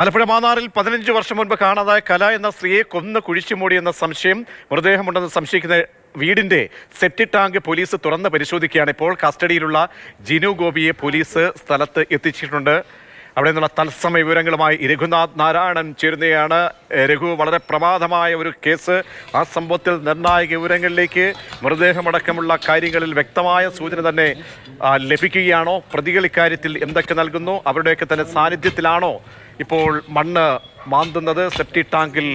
ആലപ്പുഴ മാന്നാറിൽ 15 വർഷം മുൻപ് കാണാതായ കല എന്ന സ്ത്രീയെ കൊന്ന് കുഴിച്ചുമൂടിയെന്ന സംശയം മൃതദേഹമുണ്ടെന്ന് സംശയിക്കുന്ന വീടിന്റെ സെപ്റ്റിക് ടാങ്ക് പോലീസ് തുറന്ന് പരിശോധിക്കുകയാണ്. ഇപ്പോൾ കസ്റ്റഡിയിലുള്ള ജിനു ഗോപിയെ പോലീസ് സ്ഥലത്ത് എത്തിച്ചിട്ടുണ്ട്. അവിടെ നിന്നുള്ള തത്സമയ വിവരങ്ങളുമായി രഘുനാഥ് നാരായണൻ ചേരുന്നതാണ്. രഘു, വളരെ പ്രമാദമായ ഒരു കേസ്. ആ സംഭവത്തിൽ നിർണായക വിവരങ്ങളിലേക്ക് മൃതദേഹമടക്കമുള്ള കാര്യങ്ങളിൽ വ്യക്തമായ സൂചന തന്നെ ലഭിക്കുകയാണോ? പ്രതികൾ ഇക്കാര്യത്തിൽ എന്തൊക്കെ നൽകുന്നു? അവരുടെയൊക്കെ തന്നെ സാന്നിധ്യത്തിലാണോ ഇപ്പോൾ മണ്ണ് മാന്തുന്നത്, സെപ്റ്റിക് ടാങ്കിൽ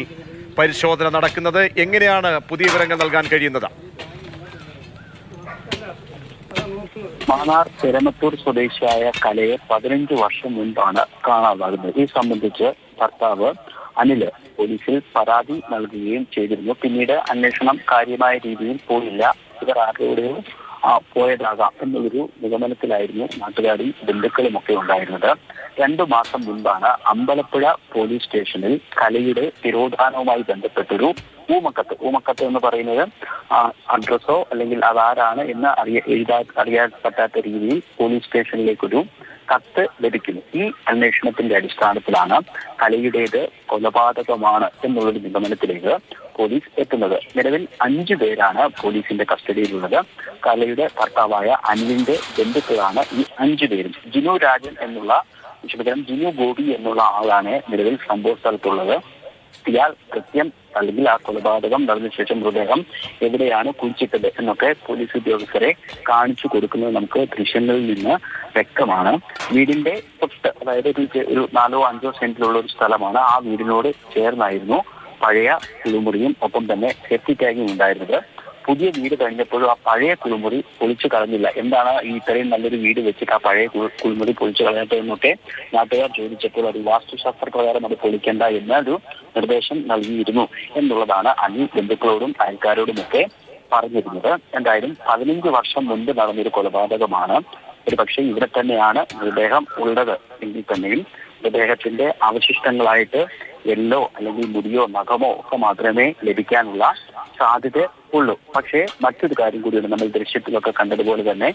പരിശോധന നടക്കുന്നത്? എങ്ങനെയാണ് പുതിയ വിവരങ്ങൾ നൽകാൻ കഴിയുന്നത്? മാന്നാർ പെരമത്തൂർ സ്വദേശിയായ കലയെ 15 വർഷം മുൻപാണ് കാണാതാകുന്നത്. ഈ സംബന്ധിച്ച് ഭർത്താവ് അനില് പോലീസിൽ പരാതി നൽകുകയും ചെയ്തിരുന്നു. പിന്നീട് അന്വേഷണം കാര്യമായ രീതിയിൽ പോയില്ല. ഇവർ ആരുടെയോ പോയതാകാം എന്നുള്ളൊരു നിഗമനത്തിലായിരുന്നു നാട്ടുകാരും ബന്ധുക്കളും ഒക്കെ ഉണ്ടായിരുന്നത്. 2 മാസം മുൻപാണ് അമ്പലപ്പുഴ പോലീസ് സ്റ്റേഷനിൽ കലയുടെ തിരോധാനവുമായി ബന്ധപ്പെട്ടൊരു ഊമക്കത്ത് എന്ന് പറയുന്നത് അഡ്രസ്സോ അല്ലെങ്കിൽ അതാരാണ് എന്ന് അറിയാൻ പറ്റാത്ത രീതിയിൽ പോലീസ് സ്റ്റേഷനിലേക്കൊരു കത്ത് ലഭിക്കുന്നു. ഈ അന്വേഷണത്തിന്റെ അടിസ്ഥാനത്തിലാണ് കലയുടേത് കൊലപാതകമാണ് എന്നുള്ളൊരു നിഗമനത്തിലേക്ക് പോലീസ് എത്തുന്നത്. നിലവിൽ 5 പേരാണ് പോലീസിന്റെ കസ്റ്റഡിയിലുള്ളത്. കലയുടെ ഭർത്താവായ അനിലിന്റെ ബന്ധുക്കളാണ് ഈ 5 പേരും. ജിനു ഗോപി എന്നുള്ള ആളാണ് നിലവിൽ സംഭവ സ്ഥലത്തുള്ളത്. ഇയാൾ കൃത്യം അല്ലെങ്കിൽ ആ കൊലപാതകം നടന്ന ശേഷം മൃതദേഹം എവിടെയാണ് കുഴിച്ചിട്ടത് എന്നൊക്കെ പോലീസ് ഉദ്യോഗസ്ഥരെ കാണിച്ചു കൊടുക്കുന്നത് നമുക്ക് ദൃശ്യങ്ങളിൽ നിന്ന് വ്യക്തമാണ്. വീടിന്റെ തൊട്ട്, അതായത് ഒരു 4-5 സെന്റിലുള്ള ഒരു സ്ഥലമാണ്. ആ വീടിനോട് ചേർന്നായിരുന്നു പഴയ കുളിമുറിയും ഒപ്പം തന്നെ സെപ്റ്റിക് ടാങ്കും ഉണ്ടായിരുന്നത്. പുതിയ വീട് കഴിഞ്ഞപ്പോഴും ആ പഴയ കുളിമുറി പൊളിച്ചു കളഞ്ഞില്ല. എന്താണ് ഈ ഇത്രയും നല്ലൊരു വീട് വെച്ചിട്ട് ആ പഴയ കുളിമുറി പൊളിച്ചു കളയാത്തതെന്നൊക്കെ നാട്ടുകാർ ചോദിച്ചപ്പോൾ ഒരു വാസ്തുശാസ്ത്ര പ്രകാരം അത് പൊളിക്കേണ്ട എന്നൊരു നിർദ്ദേശം നൽകിയിരുന്നു എന്നുള്ളതാണ് അനിൽ ബന്ധുക്കളോടും അയൽക്കാരോടുമൊക്കെ പറഞ്ഞിരുന്നത്. എന്തായാലും 15 വർഷം മുൻപ് നടന്നൊരു കൊലപാതകമാണ്. ഒരു പക്ഷേ ഇവിടെ തന്നെയാണ് മൃതദേഹം ഉള്ളത് എങ്കിൽ തന്നെയും മൃതദേഹത്തിന്റെ അവശിഷ്ടങ്ങളായിട്ട് എല്ലോ അല്ലെങ്കിൽ മുടിയോ നഖമോ ഒക്കെ മാത്രമേ ലഭിക്കാനുള്ള സാധ്യത ഉള്ളൂ. പക്ഷേ മറ്റൊരു കാര്യം കൂടിയുണ്ട്. നമ്മൾ ദൃശ്യത്തിലൊക്കെ കണ്ടതുപോലെ തന്നെ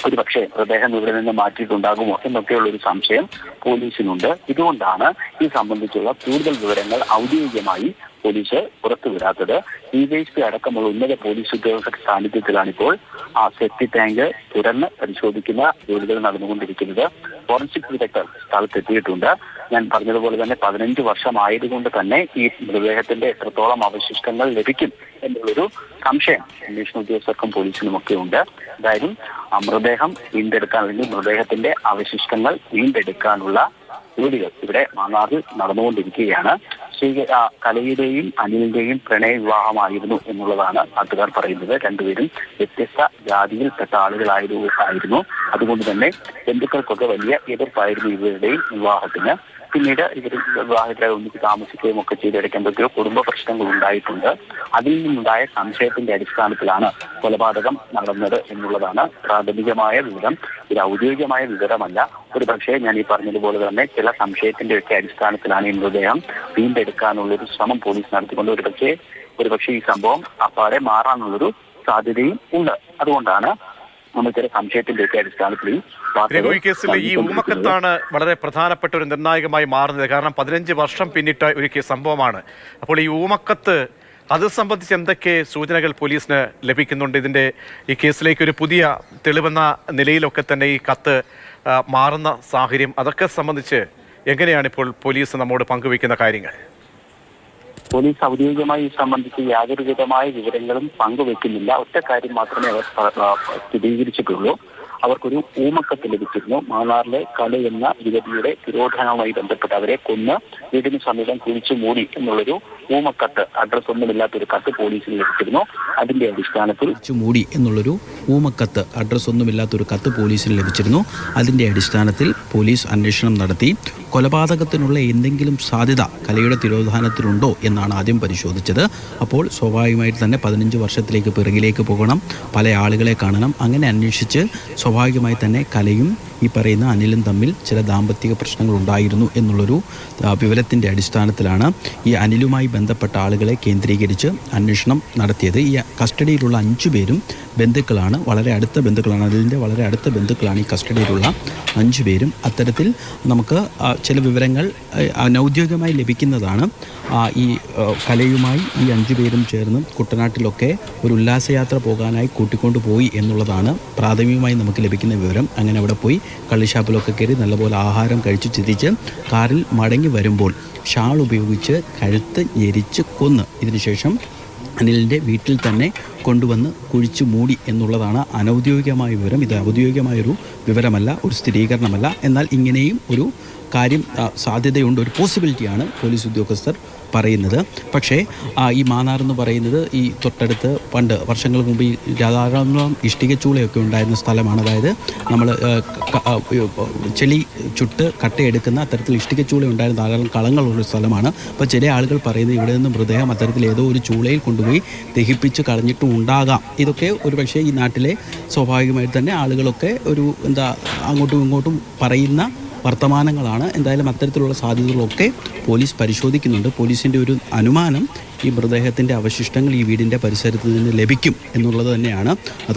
ഒരു പക്ഷേ മൃതദേഹം ഇവിടെ നിന്ന് മാറ്റിയിട്ടുണ്ടാകുമോ എന്നൊക്കെയുള്ള ഒരു സംശയം പോലീസിനുണ്ട്. ഇതുകൊണ്ടാണ് ഈ സംബന്ധിച്ചുള്ള കൂടുതൽ വിവരങ്ങൾ ഔദ്യോഗികമായി പോലീസ് പുറത്തുവിടാത്തത്. DYSP അടക്കമുള്ള ഉന്നത പോലീസ് ഉദ്യോഗസ്ഥരുടെ സാന്നിധ്യത്തിലാണിപ്പോൾ ആ സെപ്റ്റിക് ടാങ്ക് തുറന്ന് പരിശോധിക്കുന്ന ജോലികൾ നടന്നുകൊണ്ടിരിക്കുന്നത്. ഫോറൻസിക് വിദഗ്ധർ സ്ഥലത്തെത്തിയിട്ടുണ്ട്. ഞാൻ പറഞ്ഞതുപോലെ തന്നെ 15 വർഷമായതുകൊണ്ട് തന്നെ ഈ മൃതദേഹത്തിന്റെ എത്രത്തോളം അവശിഷ്ടങ്ങൾ ലഭിക്കും എന്നുള്ളൊരു സംശയം അന്വേഷണ ഉദ്യോഗസ്ഥർക്കും പോലീസിനും ഒക്കെ ഉണ്ട്. എന്തായാലും മൃതദേഹം വീണ്ടെടുക്കാൻ അല്ലെങ്കിൽ മൃതദേഹത്തിന്റെ അവശിഷ്ടങ്ങൾ വീണ്ടെടുക്കാനുള്ള ജോലികൾ ഇവിടെ മാന്നാറിൽ നടന്നുകൊണ്ടിരിക്കുകയാണ്. കലയുടെയും അനിലിന്റെയും പ്രണയ വിവാഹമായിരുന്നു എന്നുള്ളതാണ് നാട്ടുകാർ പറയുന്നത്. 2 പേരും വ്യത്യസ്ത ജാതിയിൽപ്പെട്ട ആളുകളായിരുന്നു. അതുകൊണ്ട് തന്നെ ബന്ധുക്കൾക്കൊക്കെ വലിയ എതിർപ്പായിരുന്നു ഇവരുടെയും വിവാഹത്തിന്. പിന്നീട് ഇവർ വിവാഹത്തിലായി ഒന്നിച്ച് താമസിക്കുകയും ഒക്കെ ചെയ്തെടുക്കുമ്പോഴേക്കും കുടുംബ പ്രശ്നങ്ങൾ ഉണ്ടായിട്ടുണ്ട്. അതിൽ നിന്നുണ്ടായ സംശയത്തിന്റെ അടിസ്ഥാനത്തിലാണ് കൊലപാതകം നടന്നത് എന്നുള്ളതാണ് പ്രാഥമികമായ വിവരം. ഇത് ഔദ്യോഗികമായ വിവരമല്ല. ഒരു പക്ഷേ ഞാൻ ഈ പറഞ്ഞതുപോലെ തന്നെ ചില സംശയത്തിന്റെ ഒക്കെ അടിസ്ഥാനത്തിലാണ് ഈ മൃതദേഹം വീണ്ടെടുക്കാനുള്ളൊരു ശ്രമം പോലീസ് നടത്തിക്കൊണ്ട് ഒരു പക്ഷേ ഈ സംഭവം അപ്പാടെ മാറാനുള്ളൊരു സാധ്യതയും ഉണ്ട്. അതുകൊണ്ടാണ് ചില സംശയത്തിന്റെ ഒക്കെ അടിസ്ഥാനത്തിൽ ഈ കേസിൽ ഈ ഊമക്കത്താണ് വളരെ പ്രധാനപ്പെട്ട ഒരു നിർണായകമായി മാറുന്നത്. കാരണം 15 വർഷം പിന്നിട്ട ഒരു സംഭവമാണ്. അപ്പോൾ ഈ ഊമക്കത്ത് അത് സംബന്ധിച്ച് എന്തൊക്കെ സൂചനകൾ പോലീസിന് ലഭിക്കുന്നുണ്ട്? ഈ കേസിലേക്ക് ഒരു പുതിയ തെളിവെന്ന നിലയിലൊക്കെ തന്നെ ഈ കത്ത് മാറുന്ന സാഹചര്യം, അതൊക്കെ സംബന്ധിച്ച് എങ്ങനെയാണ് ഇപ്പോൾ പോലീസ് നമ്മോട് പങ്കുവയ്ക്കുന്ന കാര്യങ്ങൾ? പോലീസ് ഔദ്യോഗികമായി ഈ സംബന്ധിച്ച് യാതൊരു വിധമായ വിവരങ്ങളും പങ്കുവെക്കുന്നില്ല. ഒറ്റ കാര്യം മാത്രമേ അവർ സ്ഥിരീകരിച്ചിട്ടുള്ളൂ. അവർക്കൊരു ഊമക്കത്ത് ലഭിച്ചിരുന്നു. മാന്നാറിലെ കല എന്ന യുവതിയുടെ തിരോധാനവുമായി ബന്ധപ്പെട്ട് അവരെ കൊന്ന് വീടിന് സമീപം കുഴിച്ചു മൂടി എന്നുള്ളൊരു ഊമക്കത്ത്, അഡ്രസ് ഒന്നുമില്ലാത്തൊരു കത്ത് പോലീസിന് ലഭിച്ചിരുന്നു. അതിന്റെ അടിസ്ഥാനത്തിൽ പോലീസിന് ലഭിച്ചിരുന്നു. അതിന്റെ അടിസ്ഥാനത്തിൽ പോലീസ് അന്വേഷണം നടത്തി. കൊലപാതകത്തിനുള്ള എന്തെങ്കിലും സാധ്യത കലയുടെ തിരോധാനത്തിലുണ്ടോ എന്നാണ് ആദ്യം പരിശോധിച്ചത്. അപ്പോൾ സ്വാഭാവികമായിട്ട് തന്നെ 15 വർഷത്തിലേക്ക് പിറകിലേക്ക് പോകണം, പല ആളുകളെ കാണണം. അങ്ങനെ അന്വേഷിച്ച് സ്വാഭാവികമായി തന്നെ കലയും ഈ പറയുന്ന അനിലും തമ്മിൽ ചില ദാമ്പത്തിക പ്രശ്നങ്ങൾ ഉണ്ടായിരുന്നു എന്നുള്ളൊരു വിവരത്തിൻ്റെ അടിസ്ഥാനത്തിലാണ് ഈ അനിലുമായി ബന്ധപ്പെട്ട ആളുകളെ കേന്ദ്രീകരിച്ച് അന്വേഷണം നടത്തിയത്. ഈ കസ്റ്റഡിയിലുള്ള 5 പേരും ബന്ധുക്കളാണ്, വളരെ അടുത്ത ബന്ധുക്കളാണ്. അനിലിൻ്റെ വളരെ അടുത്ത ബന്ധുക്കളാണ് ഈ കസ്റ്റഡിയിലുള്ള 5 പേരും. അത്തരത്തിൽ നമുക്ക് ചില വിവരങ്ങൾ അനൗദ്യോഗികമായി ലഭിക്കുന്നതാണ്. ഈ കലയുമായി ഈ 5 പേരും ചേർന്ന് കുട്ടനാട്ടിലൊക്കെ ഒരു ഉല്ലാസയാത്ര പോകാനായി കൂട്ടിക്കൊണ്ടു പോയി എന്നുള്ളതാണ് പ്രാഥമികമായി നമുക്ക് ലഭിക്കുന്ന വിവരം. അങ്ങനെ അവിടെ പോയി കള്ളിഷാപ്പിലൊക്കെ കയറി നല്ലപോലെ ആഹാരം കഴിച്ച് തിരിച്ച് കാറിൽ മടങ്ങി വരുമ്പോൾ ഷാൾ ഉപയോഗിച്ച് കഴുത്ത് ഞെരിച്ച് കൊന്ന് ഇതിനുശേഷം അനിലിൻ്റെ വീട്ടിൽ തന്നെ കൊണ്ടുവന്ന് കുഴിച്ചു മൂടി എന്നുള്ളതാണ് അനൗദ്യോഗികമായ വിവരം. ഇത് ഔദ്യോഗികമായൊരു വിവരമല്ല, ഒരു സ്ഥിരീകരണമല്ല. എന്നാൽ ഇങ്ങനെയും ഒരു കാര്യം സാധ്യതയുണ്ട്, ഒരു പോസിബിലിറ്റിയാണ് പോലീസ് ഉദ്യോഗസ്ഥർ പറയുന്നത്. പക്ഷേ ഈ മാന്നാർ എന്ന് പറയുന്നത് ഈ തൊട്ടടുത്ത് പണ്ട് വർഷങ്ങൾക്ക് മുമ്പ് ഈ ധാരാളം ഇഷ്ടികച്ചൂളയൊക്കെ ഉണ്ടായിരുന്ന സ്ഥലമാണ്. അതായത് നമ്മൾ ചെളി ചുട്ട് കട്ടയെടുക്കുന്ന അത്തരത്തിൽ ഇഷ്ടികച്ചൂള ഉണ്ടായിരുന്ന ധാരാളം കളങ്ങളുള്ള സ്ഥലമാണ്. അപ്പോൾ ചില ആളുകൾ പറയുന്നത് ഇവിടെ നിന്ന് മൃതദേഹം അത്തരത്തിൽ ഏതോ ഒരു ചൂളയിൽ കൊണ്ടുപോയി ദഹിപ്പിച്ച് കളഞ്ഞിട്ടും ഉണ്ടാകാം. ഇതൊക്കെ ഒരുപക്ഷെ ഈ നാട്ടിലെ സ്വാഭാവികമായിട്ട് തന്നെ ആളുകളൊക്കെ ഒരു അങ്ങോട്ടും ഇങ്ങോട്ടും പറയുന്ന വർത്തമാനങ്ങളാണ്. എന്തായാലും അത്തരത്തിലുള്ള സാധ്യതകളൊക്കെ പോലീസ് പരിശോധിക്കുന്നുണ്ട്. പോലീസിൻ്റെ ഒരു അനുമാനം ഈ മൃതദേഹത്തിൻ്റെ അവശിഷ്ടങ്ങൾ ഈ വീടിൻ്റെ പരിസരത്ത് നിന്ന് ലഭിക്കും എന്നുള്ളത് തന്നെയാണ്.